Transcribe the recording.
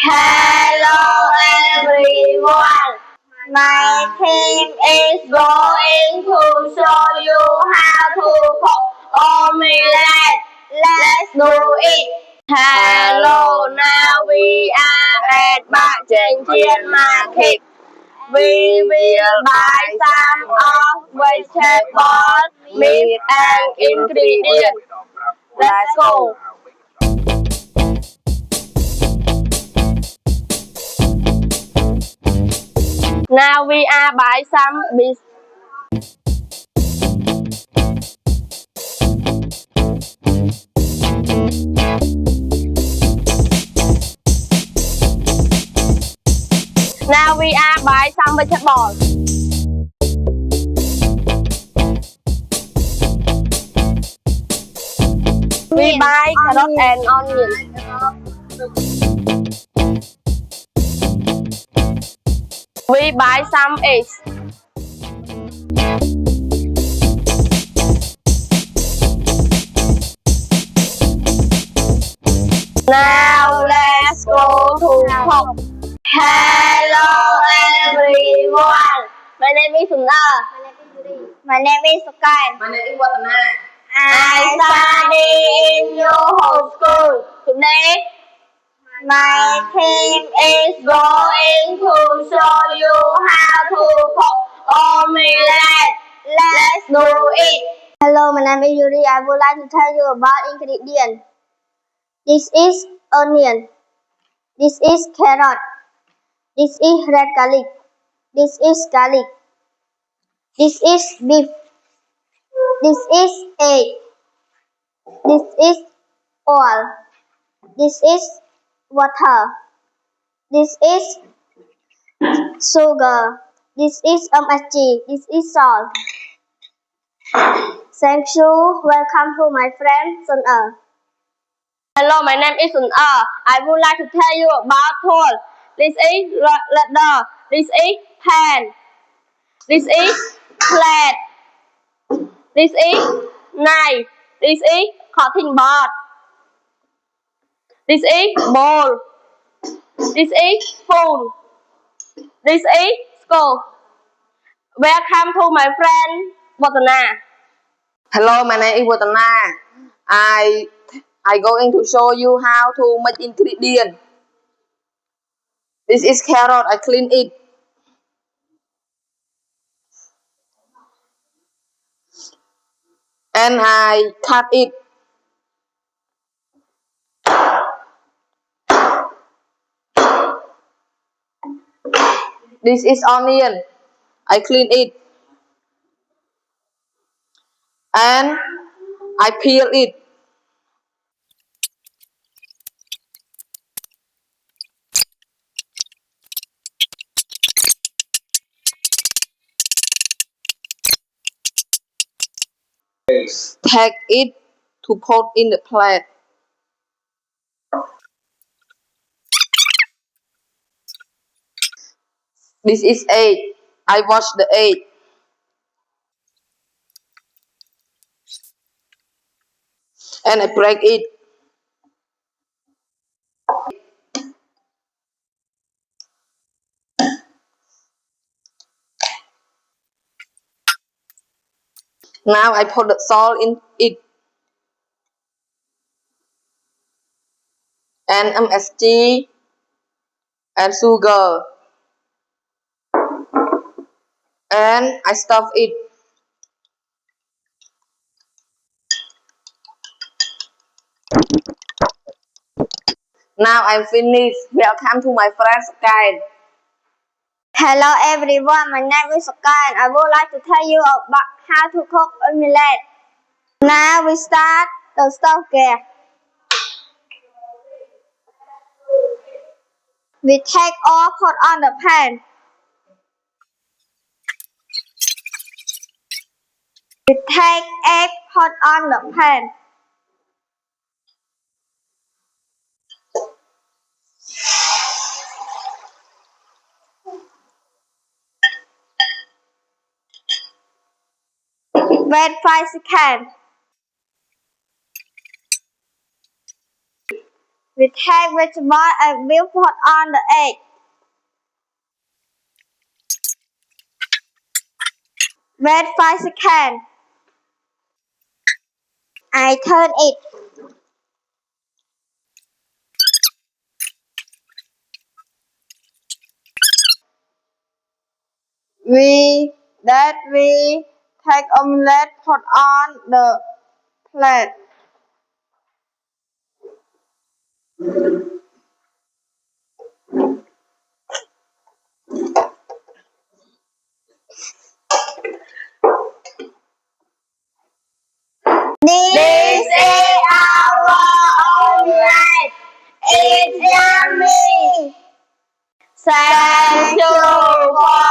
Hello everyone. My team is going to show you how to cook omelette. Let's do it. Hello, now we are at Bạc Tràng Thiên Market. We will buy some of vegetable, meat and ingredients. Let's go. Now we are buy some beef. Now we are buy some vegetables. We buy carrot and onion. We buy some eggs. Now let's go to cook. Hello everyone. My name is Suna. My name is Sukai. My name is Watana. I study in your whole school. Today, my team is going to show you how to cook omelette. Let's do it. Hello, my name is Yuri. I would like to tell you about ingredients. This is onion. This is carrot. This is red garlic. This is garlic. This is beef. This is egg. This is oil. This is water. This is sugar. This is MSG. This is salt. Thank you. Welcome to my friend Sun Er. Hello, my name is Sun Er. I would like to tell you about tool. This is ladder. This is pan. This is plate. This is knife. This is cutting board. This is bowl. This is spoon. This is scope. Welcome to my friend Watana. Hello, my name is Watana. I going to show you how to make ingredient. This is carrot. I clean it. And I cut it. This is onion. I clean it. And I peel it. Take it to put in the plate. This is egg. I wash the egg. And I break it. Now I put the salt in it. And MSG. And sugar. And I stuff it. Now I'm finished. Welcome to my friend Sky. Hello everyone, my name is Sky and I would like to tell you about how to cook omelette. Now we start the stove gas. We take oil put on the pan. We take egg put on the pan. Wait 5 seconds. We take vegetable and we'll put on the egg. Wait 5 seconds. I turn it. We take omelette, put on the plate. This is our omelette. It's yummy. Thank you for